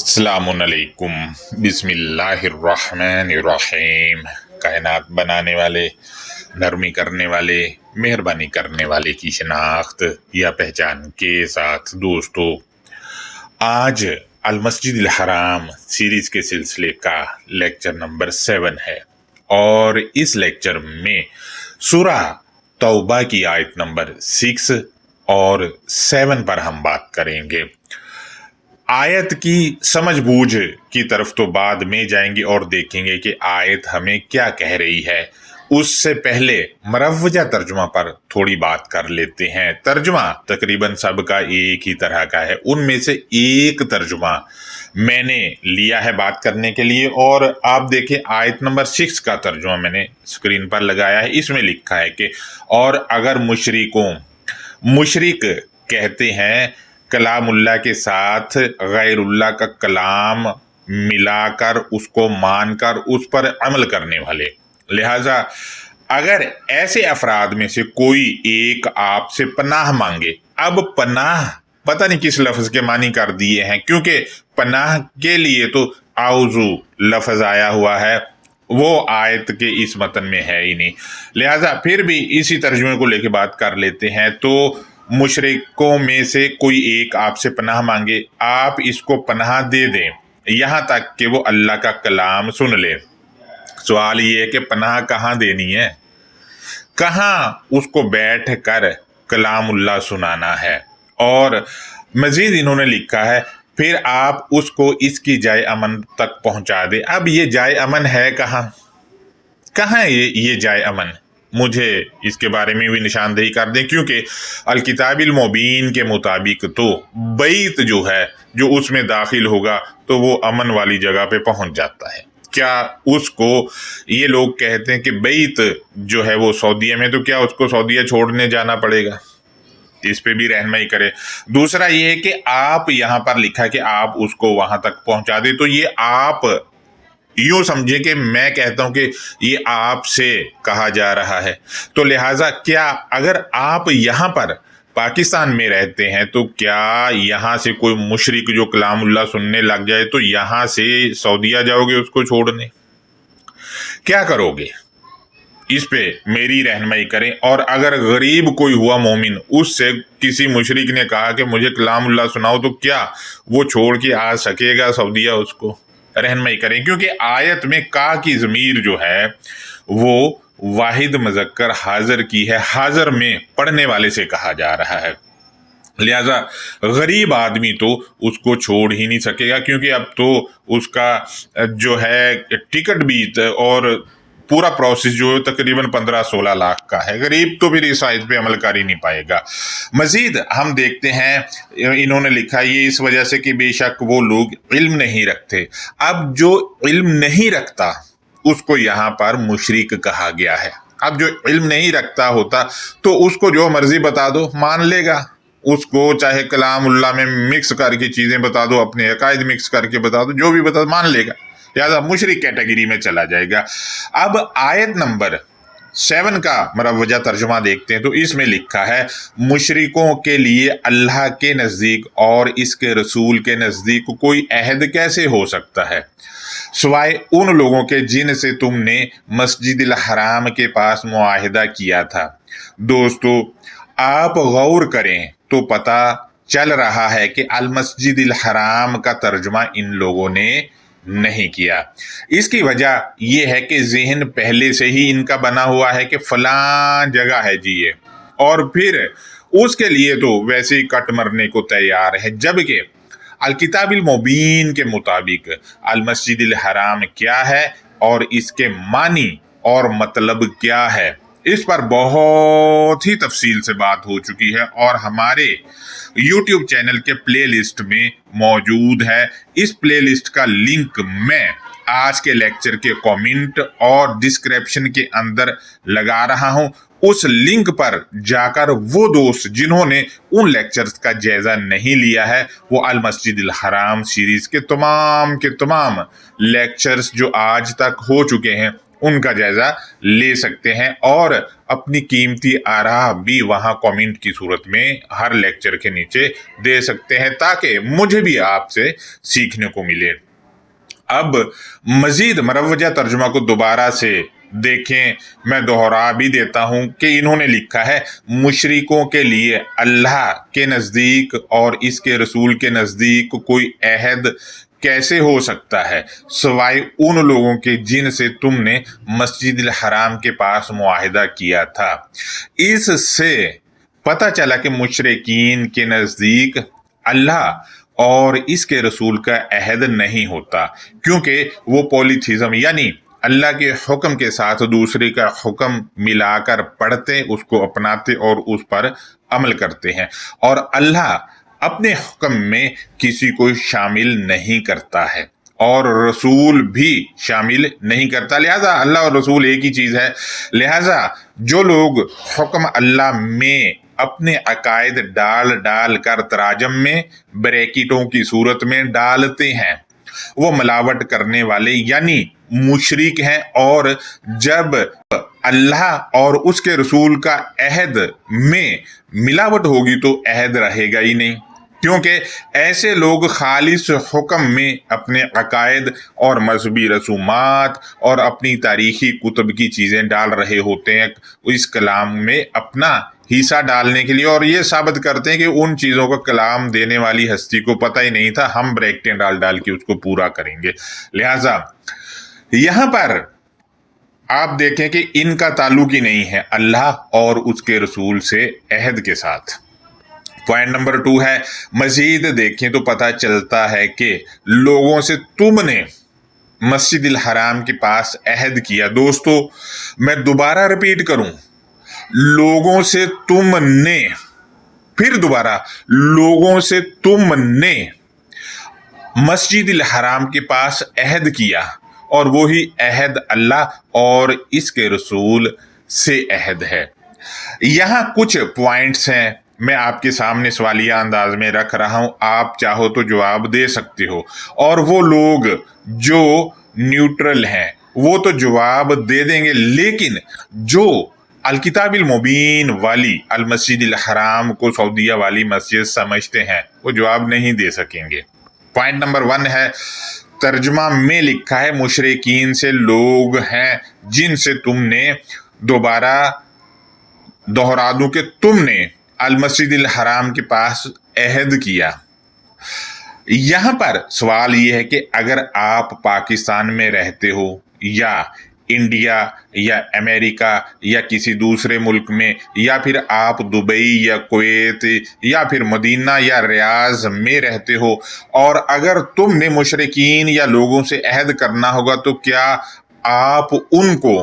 अस्सलामुअलैकुम बिस्मिल्लाहिर्रहमानिर्रहीम। कायनात बनाने वाले, नरमी करने वाले, मेहरबानी करने वाले की शनाख्त या पहचान के साथ दोस्तों, आज अल मस्जिद हराम सीरीज के सिलसिले का लेक्चर नंबर 7 है और इस लेक्चर में सूरा तौबा की आयत नंबर 6 और 7 पर हम बात करेंगे। आयत की समझ बूझ की तरफ तो बाद में जाएंगे और देखेंगे कि आयत हमें क्या कह रही है। उससे पहले मरवजा तर्जुमा पर थोड़ी बात कर लेते हैं। तर्जुमा तकरीबन सबका एक ही तरह का है, उनमें से एक तर्जुमा मैंने लिया है बात करने के लिए और आप देखें आयत नंबर 6 का तर्जुमा मैंने स्क्रीन पर लगाया है। इसमें लिखा है कि और अगर मुशरिक कहते हैं कलामुल्लाह के साथ गैरुल्लाह का कलाम मिलाकर उसको मानकर उस पर अमल करने वाले, लिहाजा अगर ऐसे अफराद में से कोई एक आपसे पनाह मांगे, अब पनाह पता नहीं किस लफ्ज़ के मानी कर दिए हैं, क्योंकि पनाह के लिए तो आउज़ू लफ्ज़ आया हुआ है, वो आयत के इस मतन में है ही नहीं। लिहाजा फिर भी इसी तर्जुमे को लेके बात कर लेते हैं। तो मुशरिकों में से कोई एक आपसे पनाह मांगे, आप इसको पनाह दे दें यहाँ तक कि वो अल्लाह का कलाम सुन ले। सवाल ये है कि पनाह कहाँ देनी है, कहाँ उसको बैठ कर कलामुल्लाह सुनाना है। और मजीद इन्होंने लिखा है फिर आप उसको इसकी जाए अमन तक पहुँचा दे। अब ये जाए अमन है कहाँ है ये जाए अमन, मुझे इसके बारे में भी निशानदेही कर दें, क्योंकि अल-किताबिल मुबीन के मुताबिक तो बैत जो है जो उसमें दाखिल होगा तो वो अमन वाली जगह पे पहुंच जाता है। क्या उसको ये लोग कहते हैं कि बैत जो है वो सऊदीया में, तो क्या उसको सऊदीया छोड़ने जाना पड़ेगा? इस पे भी रहनुमाई करे। दूसरा ये है कि आप यहाँ पर लिखा कि आप उसको वहां तक पहुंचा दे, तो ये आप यूँ समझे कि मैं कहता हूँ कि ये आपसे कहा जा रहा है, तो लिहाजा क्या अगर आप यहाँ पर पाकिस्तान में रहते हैं तो क्या यहाँ से कोई मुशरिक जो कलामुल्लाह सुनने लग जाए तो यहाँ से सऊदीया जाओगे उसको छोड़ने? क्या करोगे? इस पे मेरी रहनुमाई करें। और अगर गरीब कोई हुआ मोमिन, उससे किसी मुशरिक ने कहा कि मुझे कलामुल्लाह सुनाओ, तो क्या वो छोड़ के आ सकेगा सऊदीया? उसको रहनुमाई करें, क्योंकि आयत में का की ज़मीर जो है वो वाहिद मुज़क्कर हाज़िर की है, हाज़िर में पढ़ने वाले से कहा जा रहा है। लिहाजा गरीब आदमी तो उसको छोड़ ही नहीं सकेगा, क्योंकि अब तो उसका जो है टिकट भी और पूरा प्रोसेस जो है तकरीबन 15-16 लाख का है। गरीब तो फिर इस आयत पे अमल कर ही नहीं पाएगा। मजीद हम देखते हैं, इन्होंने लिखा ये इस वजह से कि बेशक वो लोग इल्म नहीं रखते। अब जो इल्म नहीं रखता उसको यहाँ पर मुशरिक कहा गया है। अब जो इल्म नहीं रखता होता तो उसको जो मर्जी बता दो मान लेगा, उसको चाहे कलामुल्लाह में मिक्स करके चीज़ें बता दो, अपने अकायद मिक्स करके बता दो, जो भी बता दो मान लेगा, लिहाजा मुशरिक कैटेगरी में चला जाएगा। अब आयत नंबर 7 का मरवजा तर्जुमा देखते हैं, तो इसमें लिखा है मुशरिकों के लिए अल्लाह के नज़दीक और इसके रसूल के नज़दीक कोई अहद कैसे हो सकता है सिवाय उन लोगों के जिनसे तुमने मस्जिद हराम के पास मुआहिदा किया था। दोस्तों, आप गौर करें तो पता चल रहा है कि अल मस्जिद हराम का तर्जुमा इन लोगों ने नहीं किया। इसकी वजह यह है कि ज़हन पहले से ही इनका बना हुआ है कि फलां जगह है जी ये, और फिर उसके लिए तो वैसे ही कट मरने को तैयार है। जबकि अल-किताबिल मुबीन के मुताबिक अल मस्जिद हराम क्या है और इसके मानी और मतलब क्या है, इस पर बहुत ही तफसील से बात हो चुकी है और हमारे YouTube चैनल के प्लेलिस्ट में मौजूद है। इस प्लेलिस्ट का लिंक मैं आज के लेक्चर के कमेंट और डिस्क्रिप्शन के अंदर लगा रहा हूं। उस लिंक पर जाकर वो दोस्त जिन्होंने उन लेक्चर्स का जायजा नहीं लिया है, वो अल मस्जिद हराम सीरीज के तमाम लेक्चर्स जो आज तक हो चुके हैं ان کا جائزہ لے سکتے ہیں اور اپنی قیمتی آراء بھی وہاں کامنٹ کی صورت میں ہر لیکچر کے نیچے دے سکتے ہیں تاکہ مجھے بھی آپ سے سیکھنے کو ملے۔ اب مزید مروجہ ترجمہ کو دوبارہ سے دیکھیں، میں دوہرا بھی دیتا ہوں کہ انہوں نے لکھا ہے مشرکوں کے لیے اللہ کے نزدیک اور اس کے رسول کے نزدیک کوئی عہد کیسے ہو سکتا ہے سوائے ان لوگوں کے جن سے تم نے مسجد الحرام کے پاس معاہدہ کیا تھا۔ اس سے پتہ چلا کہ مشرکین کے نزدیک اللہ اور اس کے رسول کا عہد نہیں ہوتا، کیونکہ وہ پولیتھیزم یعنی اللہ کے حکم کے ساتھ دوسرے کا حکم ملا کر پڑھتے، اس کو اپناتے اور اس پر عمل کرتے ہیں، اور اللہ اپنے حکم میں کسی کو شامل نہیں کرتا ہے اور رسول بھی شامل نہیں کرتا، لہذا اللہ اور رسول ایک ہی چیز ہے۔ لہذا جو لوگ حکم اللہ میں اپنے عقائد ڈال کر تراجم میں بریکٹوں کی صورت میں ڈالتے ہیں، وہ ملاوٹ کرنے والے یعنی مشرک ہیں، اور جب اللہ اور اس کے رسول کا عہد میں ملاوٹ ہوگی تو عہد رہے گا ہی نہیں، کیونکہ ایسے لوگ خالص حکم میں اپنے عقائد اور مذہبی رسومات اور اپنی تاریخی کتب کی چیزیں ڈال رہے ہوتے ہیں اس کلام میں اپنا حصہ ڈالنے کے لیے، اور یہ ثابت کرتے ہیں کہ ان چیزوں کا کلام دینے والی ہستی کو پتہ ہی نہیں تھا، ہم بریکٹیں ڈال کے اس کو پورا کریں گے۔ لہٰذا یہاں پر آپ دیکھیں کہ ان کا تعلق ہی نہیں ہے اللہ اور اس کے رسول سے عہد کے ساتھ۔ پوائنٹ نمبر 2 ہے، مزید دیکھیں تو پتہ چلتا ہے کہ لوگوں سے تم نے مسجد الحرام کے پاس عہد کیا۔ دوستو میں دوبارہ ریپیٹ کروں، لوگوں سے تم نے، پھر دوبارہ لوگوں سے تم نے مسجد الحرام کے پاس عہد کیا، اور وہی عہد اللہ اور اس کے رسول سے عہد ہے۔ یہاں کچھ پوائنٹس ہیں، میں آپ کے سامنے سوالیہ انداز میں رکھ رہا ہوں، آپ چاہو تو جواب دے سکتے ہو، اور وہ لوگ جو نیوٹرل ہیں وہ تو جواب دے دیں گے، لیکن جو الکتاب المبین والی المسجد الحرام کو سعودیہ والی مسجد سمجھتے ہیں وہ جواب نہیں دے سکیں گے۔ پوائنٹ نمبر 1 ہے، ترجمہ میں لکھا ہے مشرکین سے لوگ ہیں جن سے تم نے، دوبارہ دوہرا دوں کہ تم نے المسجد الحرام کے پاس عہد کیا۔ یہاں پر سوال یہ ہے کہ اگر آپ پاکستان میں رہتے ہو یا انڈیا یا امریکہ یا کسی دوسرے ملک میں، یا پھر آپ دبئی یا کویت یا پھر مدینہ یا ریاض میں رہتے ہو، اور اگر تم نے مشرکین یا لوگوں سے عہد کرنا ہوگا تو کیا آپ ان کو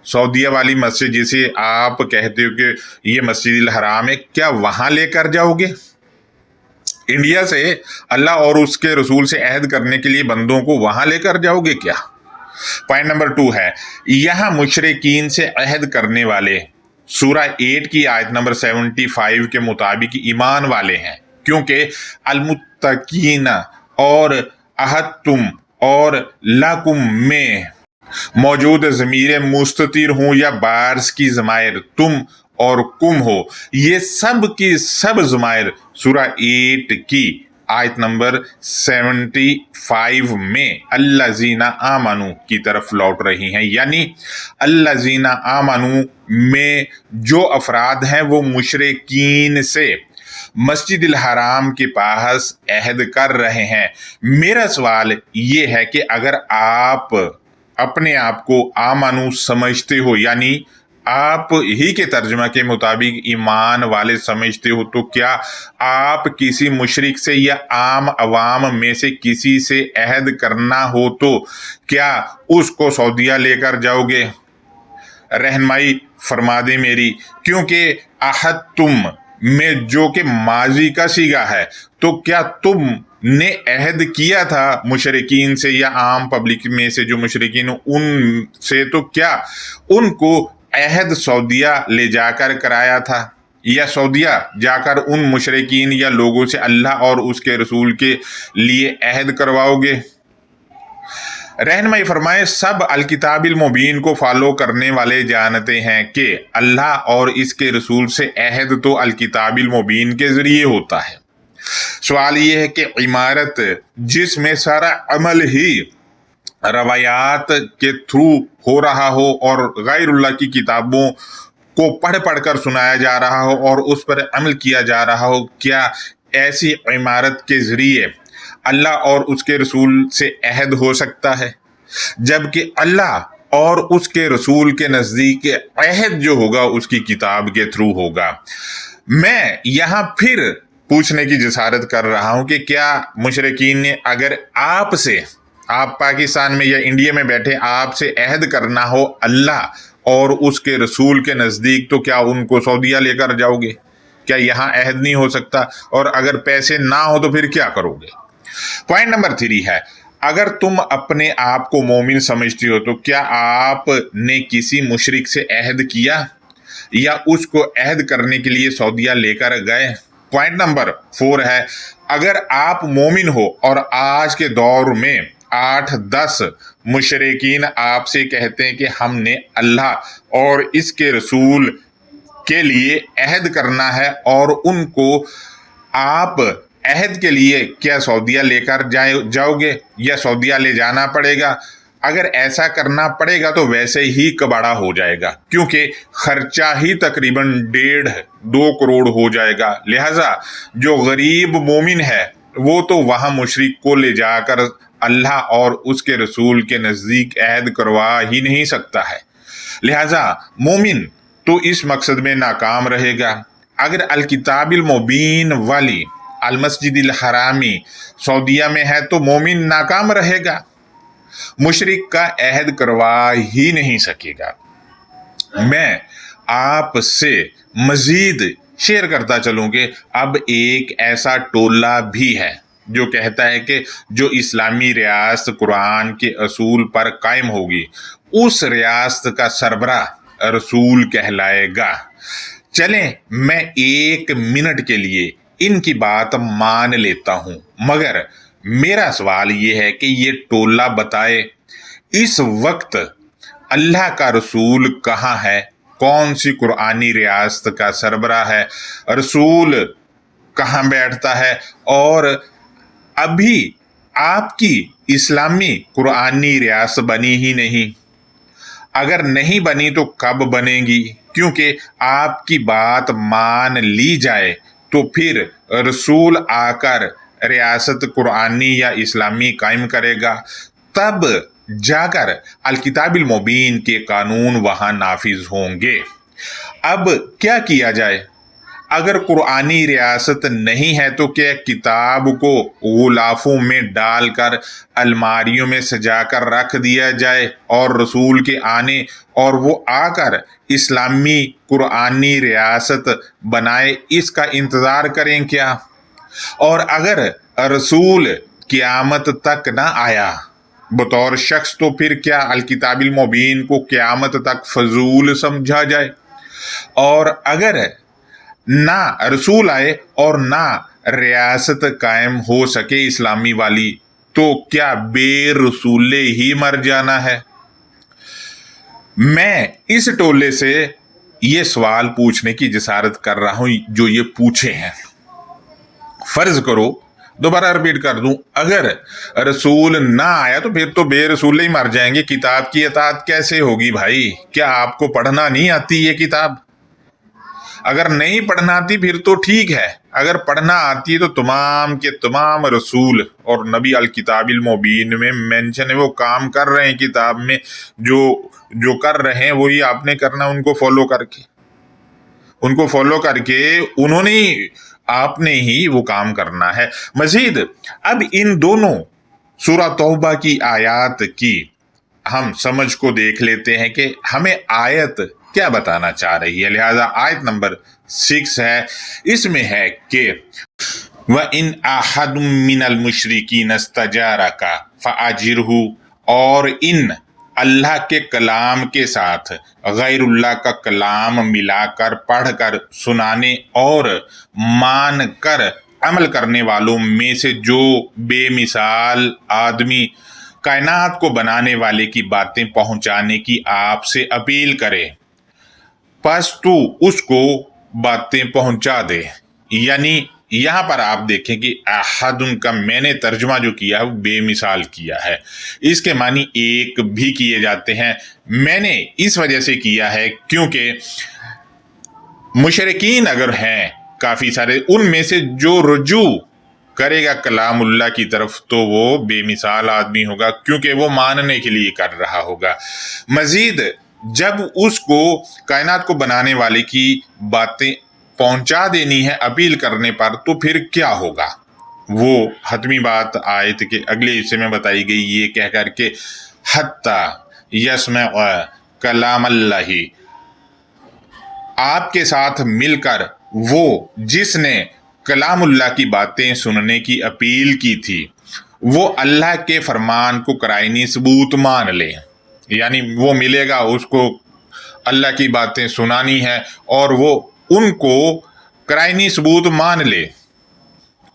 سعودیہ والی مسجد جسے آپ کہتے ہو کہ یہ مسجد الحرام ہے، کیا وہاں لے کر جاؤ گے؟ انڈیا سے اللہ اور اس کے رسول سے عہد کرنے کے لیے بندوں کو وہاں لے کر جاؤ گے کیا؟ پوائنٹ نمبر 2 ہے، یہاں مشرکین سے عہد کرنے والے سورہ 8 کی آیت نمبر 75 کے مطابق ایمان والے ہیں، کیونکہ المتقین اور احدتم اور لکم میں موجود ضمیر مستتر ہوں یا بارز کی ضمائر تم اور کم ہو، یہ سب کی سب ضمائر سورہ 8 کی آیت نمبر 75 میں الذین آمنوا کی طرف لوٹ رہی ہیں، یعنی الذین آمنوا میں جو افراد ہیں وہ مشرکین سے مسجد الحرام کے پاس عہد کر رہے ہیں۔ میرا سوال یہ ہے کہ اگر آپ اپنے آپ کو آمنو سمجھتے ہو، یعنی آپ ہی کے ترجمہ کے مطابق ایمان والے سمجھتے ہو، تو کیا آپ کسی مشرک سے یا عام عوام میں سے کسی سے عہد کرنا ہو تو کیا اس کو سعودیہ لے کر جاؤ گے؟ رہنمائی فرما دیں میری، کیونکہ احدتم میں جو کہ ماضی کا صیغہ ہے، تو کیا تم نے عہد کیا تھا مشرکین سے یا عام پبلک میں سے جو مشرکین ان سے، تو کیا ان کو عہد سعودیہ لے جا کر کرایا تھا، یا سعودیہ جا کر ان مشرکین یا لوگوں سے اللہ اور اس کے رسول کے لیے عہد کرواؤ گے؟ रहनुमाई फरमाए, सब अलकिताबिल मुबीन को फॉलो करने वाले जानते हैं कि अल्लाह और इसके रसूल से अहद तो अलकिताबिल मुबीन के जरिए होता है। सवाल ये है कि इमारत जिसमें सारा अमल ही रवायात के थ्रू हो रहा हो और गैरुल्लाह की किताबों को पढ़ पढ़ कर सुनाया जा रहा हो और उस पर अमल किया जा रहा हो, क्या ऐसी इमारत के जरिए अल्लाह और उसके रसूल से अहद हो सकता है? जबकि अल्लाह और उसके रसूल के नज़दीक अहद जो होगा उसकी किताब के थ्रू होगा। मैं यहाँ फिर पूछने की जसारत कर रहा हूँ कि क्या मुशरिकीन ने अगर आपसे, आप पाकिस्तान में या इंडिया में बैठे आपसे अहद करना हो अल्लाह और उसके रसूल के नज़दीक, तो क्या उनको सऊदीया लेकर जाओगे? क्या यहाँ अहद नहीं हो सकता? और अगर पैसे ना हो तो फिर क्या करोगे? पॉइंट नंबर 3 है, अगर तुम अपने आप को मोमिन समझती हो तो क्या आपने किसी मुशरिक से अहद किया या उसको अहद करने के लिए सऊदीया लेकर गए? पॉइंट नंबर 4 है, अगर आप मोमिन हो और आज के दौर में 8-10 मुशरिकीन आपसे कहते हैं कि हमने अल्लाह और इसके रसूल के लिए अहद करना है और उनको आप अहद के लिए क्या सऊदीया लेकर जाओगे या सऊदीया ले जाना पड़ेगा? अगर ऐसा करना पड़ेगा तो वैसे ही कबाड़ा हो जाएगा, क्योंकि खर्चा ही तकरीबन 1.5-2 करोड़ हो जाएगा। लिहाजा जो गरीब मोमिन है वो तो वहां मुशरिक को ले जाकर अल्लाह और उसके रसूल के नज़दीक अहद करवा ही नहीं सकता है। लिहाजा मोमिन तो इस मकसद में नाकाम रहेगा। अगर अलकिताबिल मुबीन वाली अलमस्जिदिल हरामी सऊदीया में है तो मोमिन नाकाम रहेगा, मुशरिक का अहद करवा ही नहीं सकेगा। मैं आपसे मजीद शेयर करता चलूं कि अब एक ऐसा टोला भी है जो कहता है कि जो इस्लामी रियासत कुरान के असूल पर कायम होगी उस रियासत का सरबराह रसूल कहलाएगा। चलें मैं 1 मिनट के लिए इनकी बात मान लेता हूं, मगर मेरा सवाल ये है कि ये टोला बताए इस वक्त अल्लाह का रसूल कहाँ है? कौन सी कुरानी रियासत का सरबराह है? रसूल कहाँ बैठता है? और अभी आपकी इस्लामी कुरानी रियासत बनी ही नहीं। अगर नहीं बनी तो कब बनेगी? क्योंकि आपकी बात मान ली जाए तो फिर रसूल आकर रियासत कुरानी या इस्लामी कायम करेगा, तब जाकर अलकिताबिल मुबीन के कानून वहां नाफिज होंगे। अब क्या किया जाए? अगर कुरानी रियासत नहीं है तो क्या किताब को गुलाफों में डालकर अलमारियों में सजाकर रख दिया जाए और रसूल के आने और वो आकर इस्लामी कुरानी रियासत बनाए, इसका इंतज़ार करें क्या? और अगर रसूल क़यामत तक ना आया बतौर शख्स तो फिर क्या अलकिताबिल मुबीन को क़यामत तक फजूल समझा जाए? और अगर ना रसूल आए और ना रियासत कायम हो सके इस्लामी वाली, तो क्या बेरसूले ही मर जाना है? मैं इस टोले से ये सवाल पूछने की जसारत कर रहा हूं जो ये पूछे हैं। फर्ज करो, दोबारा रिपीट कर दूं, अगर रसूल ना आया तो फिर तो बेरसूले ही मर जाएंगे। किताब की इताअत कैसे होगी भाई? क्या आपको पढ़ना नहीं आती ये किताब? अगर नहीं पढ़ना आती फिर तो ठीक है, अगर पढ़ना आती है तो तमाम के तमाम रसूल और नबी अल किताबिल मुबीन में मेंशन है, वो काम कर रहे हैं किताब में, जो कर रहे हैं वही आपने करना, उनको फॉलो करके आपने ही वो काम करना है। मजीद अब इन दोनों सूरह तौबा की आयत की हम समझ को देख लेते हैं कि हमें आयत क्या बताना चाह रही है। लिहाजा आयत नंबर 6 है, इसमें है कि व इन अहद मिनल मुशरिकीन इस्तजारका फअजिरहु, और इन अल्लाह के कलाम के साथ गैरुल्लाह का कलाम मिलाकर पढ़कर सुनाने और मान कर अमल करने वालों में से जो बेमिसाल आदमी कायनात को बनाने वाले की बातें पहुंचाने की आपसे अपील करे, बस तू उसको बातें पहुंचा दे। यानी यहाँ पर आप देखें कि अहदुन का मैंने तर्जुमा जो किया है वो बेमिसाल किया है। इसके मानी एक भी किए जाते हैं। मैंने इस वजह से किया है क्योंकि मुशरिकीन अगर हैं काफ़ी सारे, उनमें से जो रुजू करेगा कलामुल्लाह की तरफ तो वो बेमिसाल आदमी होगा, क्योंकि वो मानने के लिए कर रहा होगा। मजीद जब उसको कायनात को बनाने वाले की बातें पहुंचा देनी है अपील करने पर, तो फिर क्या होगा? वो हतमी बात आयत के अगले हिस्से में बताई गई, ये कह कर के हत्ता यस्मा कलाम अल्लाही, आपके साथ मिलकर वो जिसने कलामुल्लाह की बातें सुनने की अपील की थी वो अल्लाह के फरमान को कराइनी सबूत मान ले। यानी वो मिलेगा, उसको अल्लाह की बातें सुनानी है और वो उनको कराइनी सबूत मान ले,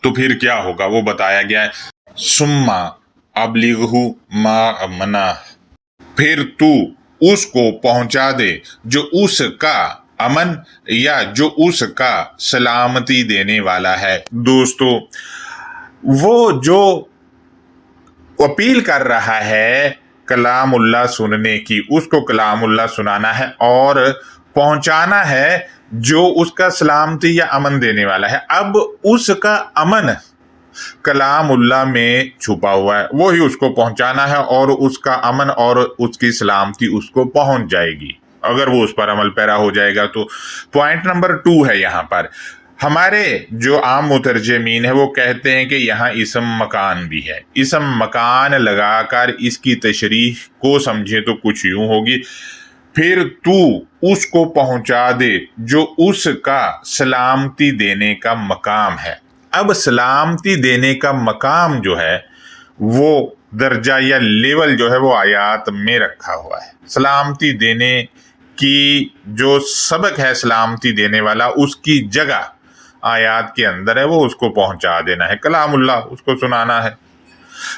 तो फिर क्या होगा वो बताया गया है। सुम्मा अबलिगहु मा मना, फिर तू उसको पहुंचा दे जो उसका अमन या जो उसका सलामती देने वाला है। दोस्तों, वो जो अपील कर रहा है कलामुल्लाह सुनने की, उसको कलामुल्लाह सुनाना है और पहुंचाना है जो उसका सलामती या अमन देने वाला है। अब उसका अमन कलामुल्लाह में छुपा हुआ है, वो ही उसको पहुंचाना है और उसका अमन और उसकी सलामती उसको पहुंच जाएगी अगर वो उस पर अमल पैरा हो जाएगा। तो पॉइंट नंबर 2 है यहाँ पर। हमारे जो आम मुतरजमीन है वो कहते हैं कि यहाँ इसम मकान भी है। इसम मकान लगाकर इसकी तशरीह को समझे तो कुछ यूं होगी, फिर तू उसको पहुंचा दे जो उसका सलामती देने का मकाम है। अब सलामती देने का मकाम जो है वो दर्जा या लेवल जो है वो आयात में रखा हुआ है। सलामती देने की जो सबक है सलामती देने वाला, उसकी जगह आयात के अंदर है, वो उसको पहुंचा देना है, कलामुल्लाह उसको सुनाना है।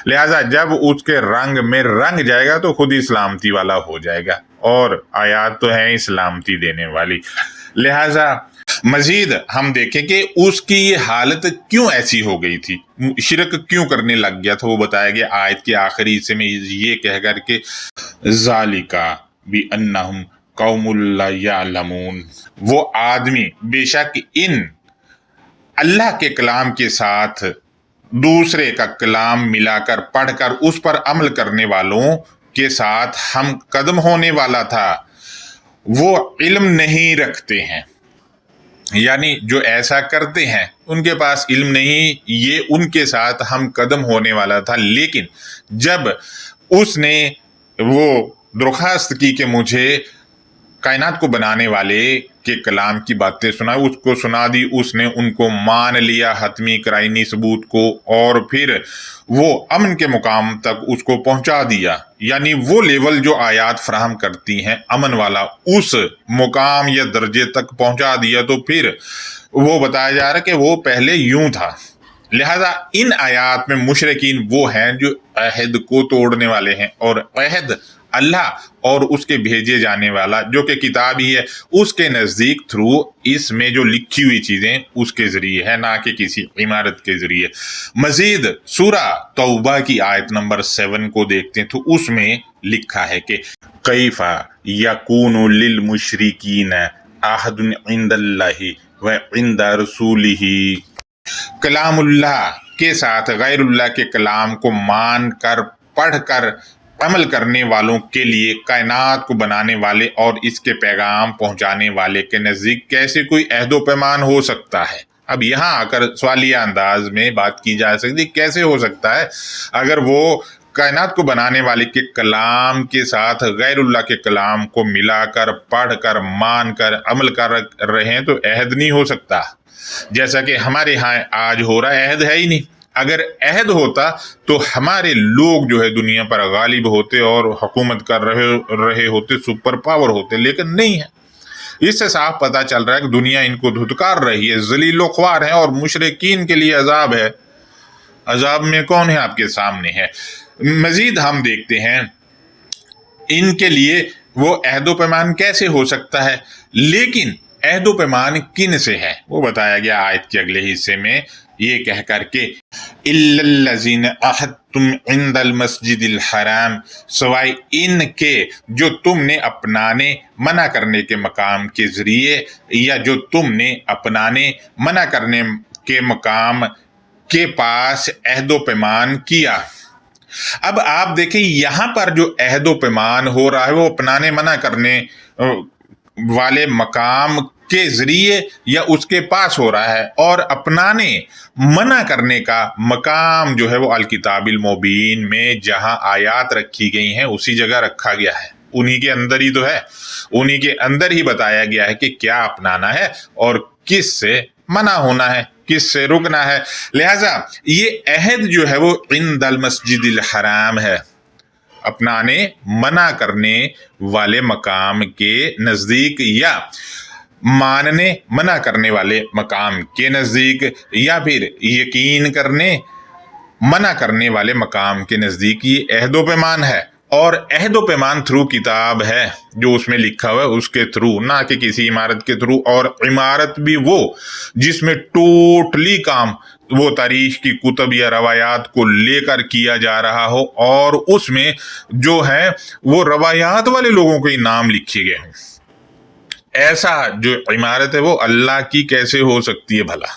लिहाजा जब उसके रंग में रंग जाएगा तो खुद ही सलामती वाला हो जाएगा, और आयात तो है ही सलामती देने वाली। लिहाजा मजीद हम देखें कि उसकी ये हालत क्यों ऐसी हो गई थी, शिरक क्यों करने लग गया था, वो बताया गया आयत के आखिरी हिस्से में ये कह कर के ज़ालिका बि अन्नहुम कौमुल ला यअलमून, वो आदमी बेशक इन अल्लाह के कलाम के साथ दूसरे का कलाम मिलाकर पढ़कर उस पर अमल करने वालों के साथ हम कदम होने वाला था, वो इल्म नहीं रखते हैं। यानी जो ऐसा करते हैं उनके पास इल्म नहीं, ये उनके साथ हम कदम होने वाला था। लेकिन जब उसने वो दरख्वास्त की कि मुझे कायनात को बनाने वाले के कलाम की बातें सुना, उसको सुना दी, उसने उनको मान लिया हतमी कराइनी सबूत को, और फिर वो अमन के मुकाम तक उसको पहुंचा दिया। यानी वो लेवल जो आयात फराहम करती हैं अमन वाला, उस मुकाम या दर्जे तक पहुंचा दिया, तो फिर वो बताया जा रहा है कि वो पहले यूं था। लिहाजा इन आयात में मुशरिकीन वो हैं जो अहद को तोड़ने वाले हैं, और अहद अल्लाह और उसके भेजे जाने वाला जो कि किताब ही है उसके नज़दीक थ्रू इसमें जो लिखी हुई चीज़ें उसके ज़रिए है, ना कि किसी इमारत के ज़रिए। मज़ीद सूरा तौबा की आयत नंबर 7 को देखते हैं तो उसमें लिखा है कि कैफा यकूनु लिल मुशरिकीन अहदुन इंदल्लाहि व इंद रसूलिही, कलामुल्लाह के साथ गैरुल्लाह के कलाम को मान कर पढ़ कर अमल करने वालों के लिए कायनात को बनाने वाले और इसके पैगाम पहुंचाने वाले के नज़दीक कैसे कोई अहदो पैमान हो सकता है। अब यहाँ आकर सवालिया अंदाज में बात की जा सकती, कैसे हो सकता है अगर वो कायनात को बनाने वाले के कलाम के साथ गैरुल्लाह के कलाम को मिलाकर पढ़कर मान कर अमल कर रहे हैं, तो अहद नहीं हो सकता, जैसा कि हमारे यहाँ आज हो रहा है। अहद है ही नहीं। अगर अहद होता तो हमारे लोग जो है दुनिया पर गालिब होते और हुकूमत कर रहे होते, सुपर पावर होते, लेकिन नहीं है। इससे साफ पता चल रहा है कि दुनिया इनको धुतकार रही है, जलीलो ख्वार है, और मुशरिकीन के लिए अजाब है। अजाब में कौन है आपके सामने है। مزید ہم دیکھتے ہیں ان کے لیے وہ عہد و پیمان کیسے ہو سکتا ہے، لیکن عہد و پیمان کن سے ہے وہ بتایا گیا آیت کے اگلے حصے میں، یہ کہہ کر کے اِلَّا الَّذِينَ عَاهَدتُّمْ عِندَ الْمَسْجِدِ الْحَرَامِ، سوائے ان کے جو تم نے اپنانے منع کرنے کے مقام کے ذریعے، یا جو تم نے اپنانے منع کرنے کے مقام کے پاس عہد و پیمان کیا۔ اب آپ دیکھیں یہاں پر جو عہد و پیمان ہو رہا ہے وہ اپنانے منع کرنے والے مقام کے ذریعے یا اس کے پاس ہو رہا ہے، اور اپنانے منع کرنے کا مقام جو ہے وہ الکتاب المبین میں جہاں آیات رکھی گئی ہیں اسی جگہ رکھا گیا ہے، انہی کے اندر ہی تو ہے، انہی کے اندر ہی بتایا گیا ہے کہ کیا اپنانا ہے اور کس سے منع ہونا ہے، کس سے رکنا ہے۔ لہذا یہ عہد جو ہے وہ عند المسجد الحرام ہے، اپنانے منع کرنے والے مقام کے نزدیک، یا ماننے منع کرنے والے مقام کے نزدیک، یا پھر یقین کرنے منع کرنے والے مقام کے نزدیک یہ عہد و پیمان ہے۔ اور عہد و پیمان تھرو کتاب ہے جو اس میں لکھا ہوا ہے، اس کے تھرو، نہ کہ کسی عمارت کے تھرو، اور عمارت بھی وہ جس میں ٹوٹلی کام وہ تاریخ کی کتب یا روایات کو لے کر کیا جا رہا ہو، اور اس میں جو ہے وہ روایات والے لوگوں کے نام لکھے گئے ہوں۔ ایسا جو عمارت ہے وہ اللہ کی کیسے ہو سکتی ہے بھلا؟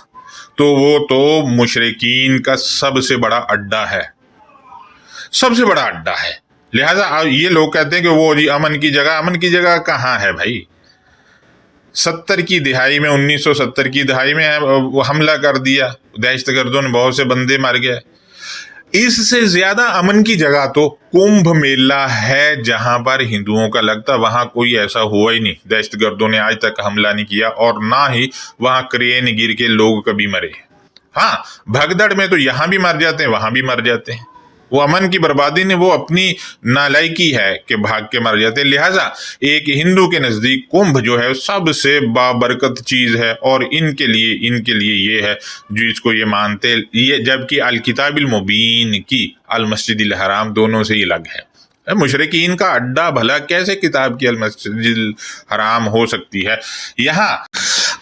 تو وہ تو مشرکین کا سب سے بڑا اڈا ہے، سب سے بڑا اڈا ہے۔ لہٰذا یہ لوگ کہتے ہیں کہ وہ جی امن کی جگہ کہاں ہے بھائی؟ 70 کی دہائی میں 1970 کی دہائی میں حملہ کر دیا دہشت گردوں نے، بہت سے بندے مر گئے۔ اس سے زیادہ امن کی جگہ تو کمبھ میلہ ہے جہاں پر ہندوؤں کا لگتا، وہاں کوئی ایسا ہوا ہی نہیں، دہشت گردوں نے آج تک حملہ نہیں کیا، اور نہ ہی وہاں کرین گر کے لوگ کبھی مرے۔ ہاں بھگدڑ میں تو یہاں بھی مر جاتے ہیں، وہاں بھی مر جاتے ہیں، وہ امن کی بربادی نے وہ اپنی نالائکی ہے کہ بھاگ کے مر جاتے ہیں۔ لہٰذا ایک ہندو کے نزدیک کمبھ جو ہے سب سے بابرکت چیز ہے، اور ان کے لیے یہ ہے جو اس کو یہ مانتے، یہ جبکہ الکتاب المبین کی المسجد الحرام دونوں سے ہی الگ ہے۔ مشرکین کا اڈا بھلا کیسے کتاب کی المسجد الحرام ہو سکتی ہے؟ یہاں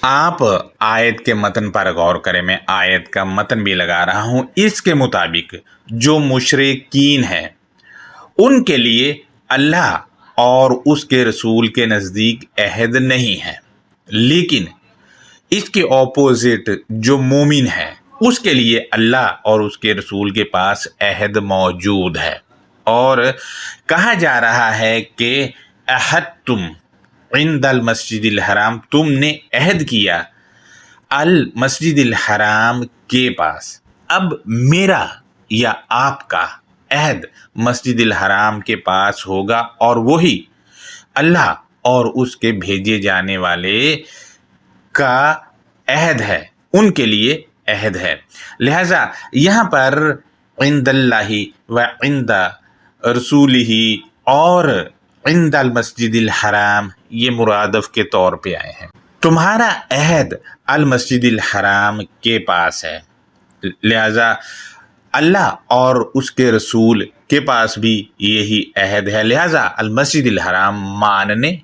آپ آیت کے متن پر غور کریں، میں آیت کا متن بھی لگا رہا ہوں۔ اس کے مطابق جو مشرکین ہیں ان کے لیے اللہ اور اس کے رسول کے نزدیک عہد نہیں ہے، لیکن اس کے اپوزٹ جو مومن ہے اس کے لیے اللہ اور اس کے رسول کے پاس عہد موجود ہے، اور کہا جا رہا ہے کہ احدتم عند المسجد الحرام، تم نے عہد کیا المسجد الحرام کے پاس۔ اب میرا یا آپ کا عہد مسجد الحرام کے پاس ہوگا، اور وہی اللہ اور اس کے بھیجے جانے والے کا عہد ہے، ان کے لیے عہد ہے۔ لہذا یہاں پر عند اللہ و عند رسولہ اور عند المسجد الحرام یہ مرادف کے طور پہ آئے ہیں۔ تمہارا عہد المسجد الحرام کے پاس ہے، لہذا اللہ اور اس کے رسول کے پاس بھی یہی عہد ہے۔ لہذا المسجد الحرام ماننے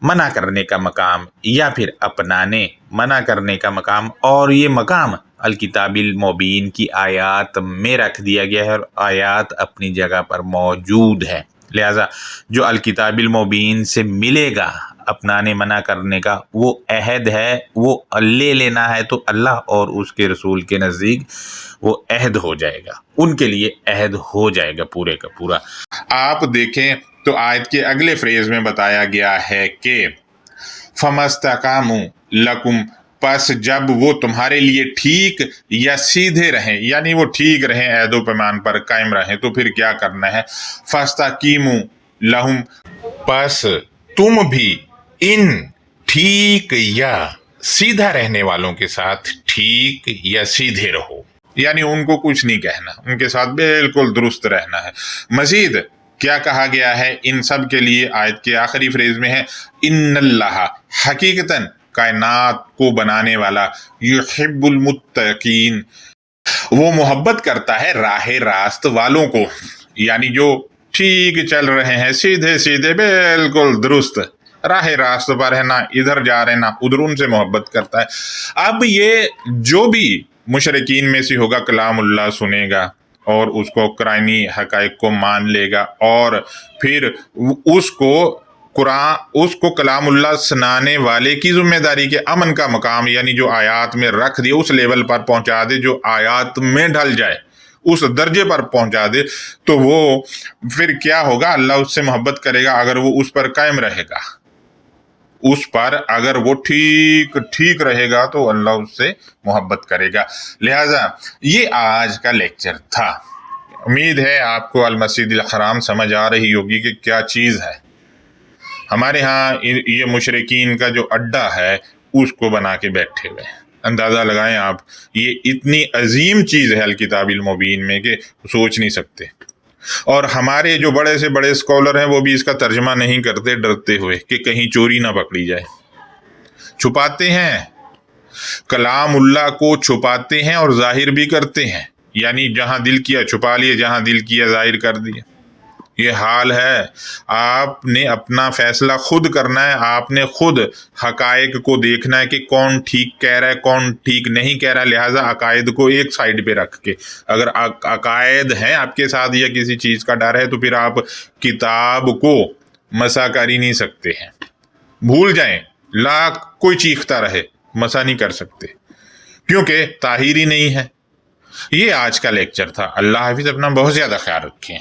منع کرنے کا مقام، یا پھر اپنانے منع کرنے کا مقام، اور یہ مقام الکتاب المبین کی آیات میں رکھ دیا گیا ہے، اور آیات اپنی جگہ پر موجود ہے۔ لہذا جو الکتاب المبین سے ملے گا اپنانے منع کرنے کا وہ عہد ہے، وہ لے لینا ہے تو اللہ اور اس کے رسول کے نزدیک وہ عہد ہو جائے گا، ان کے لیے عہد ہو جائے گا پورے کا پورا۔ آپ دیکھیں تو آیت کے اگلے فریز میں بتایا گیا ہے کہ فَمَسْتَقَامُوا لَكُمْ، پس جب وہ تمہارے لیے ٹھیک یا سیدھے رہیں، یعنی وہ ٹھیک رہیں، عہد و پیمان پر قائم رہیں، تو پھر کیا کرنا ہے؟ فَاسْتَقِیمُوا لَهُمْ، پس تم بھی ان ٹھیک یا سیدھا رہنے والوں کے ساتھ ٹھیک یا سیدھے رہو، یعنی ان کو کچھ نہیں کہنا، ان کے ساتھ بالکل درست رہنا ہے۔ مزید کیا کہا گیا ہے ان سب کے لیے؟ آیت کے آخری فریز میں ہے ان اللہ، حقیقتاً کائنات کو بنانے والا، یحب المتقین، وہ محبت کرتا ہے راہ راست والوں کو، यानी जो ठीक चल रहे हैं, सीधे सीधे बिल्कुल दुरुस्त राह रास्त पर है, ना इधर जा रहे ना उधर, उनसे मोहब्बत करता है। अब ये जो भी मुशरिकीन में से होगा कलामुल्लाह सुनेगा और उसको कुरानी हकाइक को मान लेगा और फिर उसको कलामुल्लाह सुनाने वाले की जिम्मेदारी के अमन का मकाम यानी जो आयात में रख दिए उस लेवल पर पहुंचा दे, जो आयात में ढल जाए उस दर्जे पर पहुंचा दे, तो वो फिर क्या होगा, अल्लाह उससे मोहब्बत करेगा अगर वो उस पर कायम रहेगा। उस पर अगर वो ठीक रहेगा तो अल्लाह उससे मोहब्बत करेगा। लिहाजा ये आज का लेक्चर था। उम्मीद है आपको अल मस्जिदिल हराम समझ आ रही होगी कि क्या चीज़ है। हमारे यहाँ ये मुशरिकीन का जो अड्डा है उसको बना के बैठे हुए हैं। अंदाज़ा लगाएं आप, ये इतनी अजीम चीज़ है अल किताबिल मुबीन में कि सोच नहीं सकते। और हमारे जो बड़े से बड़े स्कॉलर हैं वो भी इसका तर्जमा नहीं करते, डरते हुए कि कहीं चोरी ना पकड़ी जाए। छुपाते हैं, कलामुल्लाह को छुपाते हैं और जाहिर भी करते हैं, यानी जहां दिल किया छुपा लिए, जहां दिल किया जाहिर कर दिए। ये हाल है। आपने अपना फैसला खुद करना है, आपने खुद हकायक को देखना है कि कौन ठीक कह रहा है कौन ठीक नहीं कह रहा है। लिहाजा अकायद को एक साइड पे रख के, अगर अकायद हैं आपके साथ या किसी चीज़ का डर है तो फिर आप किताब को मसा कर ही नहीं सकते हैं। भूल जाएं, लाख कोई चीखता रहे, मसा नहीं कर सकते क्योंकि ताहिर ही नहीं है। ये आज का लेक्चर था। अल्लाह हाफिज़, अपना बहुत ज़्यादा ख्याल रखें।